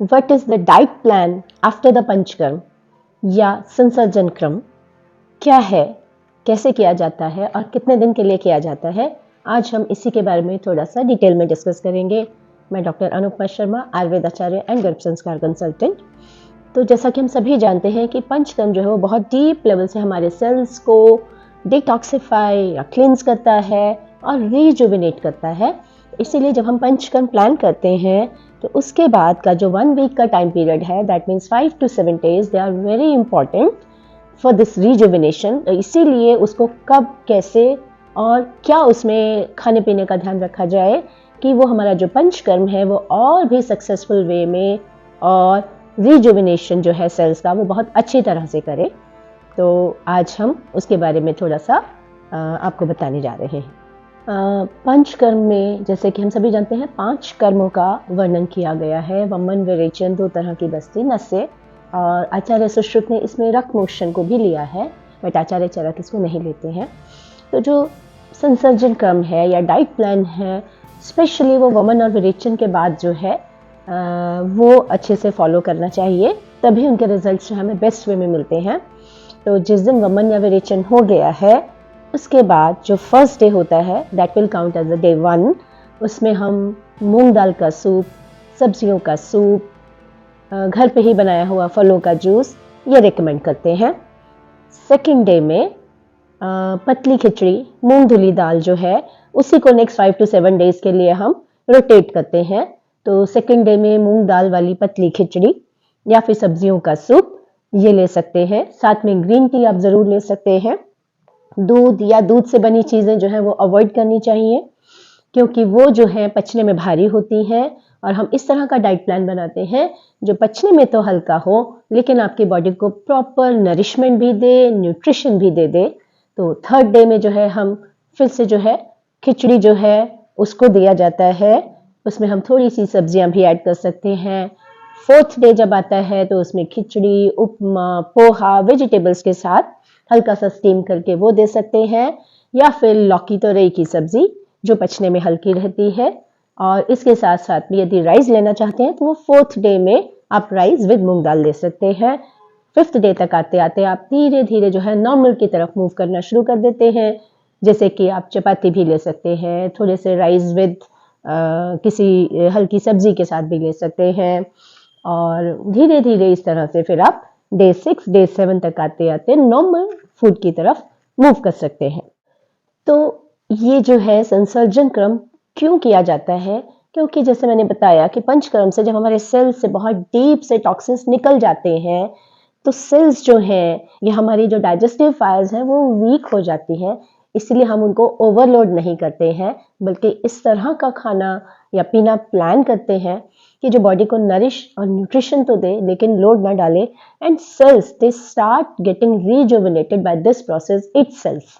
What is the diet plan after the panchakarma या संसर्जन क्रम क्या है, कैसे किया जाता है और कितने दिन के लिए किया जाता है। आज हम इसी के बारे में थोड़ा सा डिटेल में डिस्कस करेंगे। मैं doctor Anupama Sharma, Ayurveda Acharya and गर्भ संस्कार कंसल्टेंट। तो जैसा कि हम सभी जानते हैं कि पंचकर्म जो है वो बहुत डीप लेवल से हमारे सेल्स को डिटॉक्सिफाई या क्लींस करता है और रिजुविनेट करता है। इसीलिए जब हम पंचकर्म प्लान करते हैं तो उसके बाद का जो 1 वीक का टाइम पीरियड है, that means 5 to 7 days, they are very important for this rejuvenation. इसीलिए उसको कब, कैसे और क्या उसमें खाने पीने का ध्यान रखा जाए कि वो हमारा जो पंचकर्म है वो और भी सक्सेसफुल वे में और रिजुविनेशन जो है सेल्स का वो बहुत अच्छी तरह से करे। तो आज हम उसके बारे में थोड़ा सा आपको बताने जा रहे हैं। पंचकर्म में जैसे कि हम सभी जानते हैं 5 कर्मों का वर्णन किया गया है। वमन, विरेचन, 2 तरह की बस्ती, नस्य, और आचार्य सुश्रुत ने इसमें रक्त मोक्षण को भी लिया है, बट आचार्य चरक इसको नहीं लेते हैं। तो जो संसर्जन क्रम है या डाइट प्लान है, स्पेशली वो वमन और विरेचन के बाद जो है वो अच्छे से फॉलो करना चाहिए, तभी उनके रिजल्ट्स जो हमें बेस्ट वे में मिलते हैं। तो जिस दिन वमन या विरेचन हो गया है उसके बाद जो फर्स्ट डे होता है, that will count as the day 1। उसमें हम मूंग दाल का सूप, सब्जियों का सूप, घर पे ही बनाया हुआ फलों का जूस ये रेकमेंड करते हैं। सेकेंड डे में पतली खिचड़ी, मूंग धुली दाल जो है उसी को नेक्स्ट 5 to 7 days के लिए हम रोटेट करते हैं। तो सेकेंड डे में मूंग दाल वाली पतली खिचड़ी या फिर सब्जियों का सूप ये ले सकते हैं। साथ में ग्रीन टी आप ज़रूर ले सकते हैं। दूध या दूध से बनी चीज़ें जो है वो अवॉइड करनी चाहिए, क्योंकि वो जो है पचने में भारी होती हैं। और हम इस तरह का डाइट प्लान बनाते हैं जो पचने में तो हल्का हो लेकिन आपकी बॉडी को प्रॉपर नरिशमेंट भी दे, न्यूट्रिशन भी दे दे। तो थर्ड डे में जो है हम फिर से जो है खिचड़ी जो है उसको दिया जाता है। उसमें हम थोड़ी सी सब्जियां भी ऐड कर सकते हैं। फोर्थ डे जब आता है तो उसमें खिचड़ी, उपमा, पोहा, वेजिटेबल्स के साथ हल्का सा स्टीम करके वो दे सकते हैं, या फिर लौकी तोरई की सब्जी जो पचने में हल्की रहती है। और इसके साथ साथ में यदि राइस लेना चाहते हैं तो वो फोर्थ डे में आप राइस विद मूंग दाल ले सकते हैं। फिफ्थ डे तक आते आते आप धीरे धीरे जो है नॉर्मल की तरफ मूव करना शुरू कर देते हैं, जैसे कि आप चपाती भी ले सकते हैं, थोड़े से राइस विद किसी हल्की सब्जी के साथ भी ले सकते हैं। और धीरे धीरे इस तरह से फिर आप डे 6, डे 7 तक आते आते नॉर्मल फूड की तरफ मूव कर सकते हैं। तो ये जो है संसर्जन क्रम क्यों किया जाता है, क्योंकि जैसे मैंने बताया कि पंचकर्म से जब हमारे सेल्स से बहुत डीप से टॉक्सिन्स निकल जाते हैं तो सेल्स जो हैं, ये हमारी जो डाइजेस्टिव फायर्स हैं वो वीक हो जाती हैं। इसलिए हम उनको ओवरलोड नहीं करते हैं, बल्कि इस तरह का खाना या पीना प्लान करते हैं कि जो बॉडी को नरिश और न्यूट्रिशन तो दे लेकिन लोड ना डाले। And cells they start getting rejuvenated by this process itself.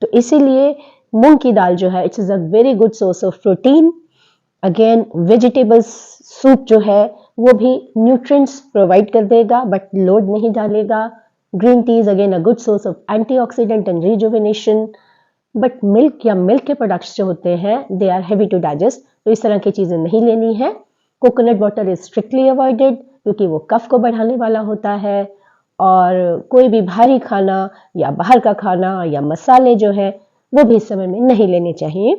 तो इसीलिए मूंग की दाल जो है it's is a very good source of protein. Again vegetables soup जो है वो भी न्यूट्रिएंट्स प्रोवाइड कर देगा बट लोड नहीं डालेगा। Green tea is again a good source of antioxidant and rejuvenation. But milk या मिल्क के प्रोडक्ट्स जो होते हैं they are heavy to digest, तो इस तरह की चीज़ें नहीं लेनी है। Coconut water is strictly avoided क्योंकि वो कफ को बढ़ाने वाला होता है। और कोई भी भारी खाना या बाहर का खाना या मसाले जो है वो भी इस समय में नहीं लेने चाहिए।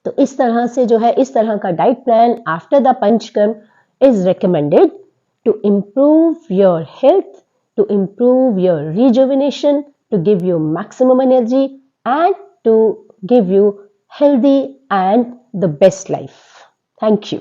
तो इस तरह से जो है इस तरह का diet plan after the Panchakarma is recommended to improve your health, to improve your rejuvenation, to give you maximum energy and to give you healthy and the best life. Thank you.